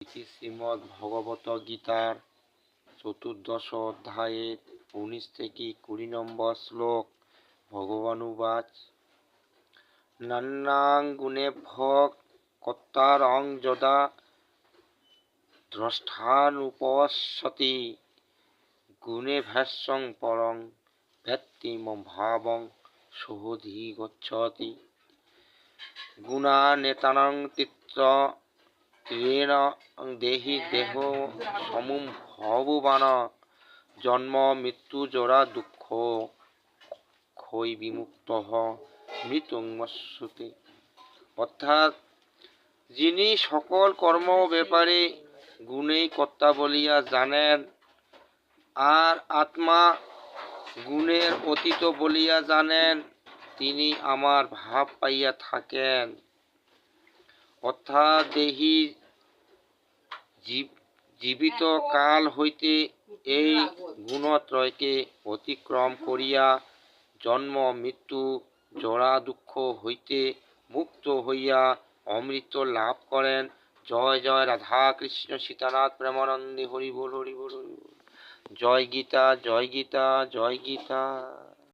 ইতি শ্রীমদ্ ভগবত গীতার চতুর্দশ অধ্যায়ের 19 থেকে 20 নম্বর শ্লোক। ভগবানুবাচ নান্যাং গুণেভ্যঃ কর্তারং যদা দ্রষ্টানুপশ্যতি গুণেভ্যঃ পরং ব্যক্তি ভাবং সোऽধিগচ্ছতি। গুণানেতানং তিত্র ত্রেণ দেহি দেহ সমুম ভববান জন্ম মৃত্যু জরা দুঃখ ক্ষয় বিমুক্তঃ মৃত্যুমশ্নুতে। অর্থাৎ যিনি সকল কর্ম ব্যাপারে গুণেই কর্তা বলিয়া জানেন আর আত্মা গুণের অতীত বলিয়া জানেন, তিনি আমার ভাব পাইয়া থাকেন। অর্থাৎ দেহি জীবিত কাল হইতে এই গুণত্রয়কে অতিক্রম করিয়া জন্ম মৃত্যু জরা দুঃখ হইতে মুক্ত হইয়া অমৃত লাভ করেন। জয় জয় রাধা কৃষ্ণ সীতানাথ প্রেমানন্দে হরি বল হরি বল হরি বল। জয় গীতা জয় গীতা জয় গীতা।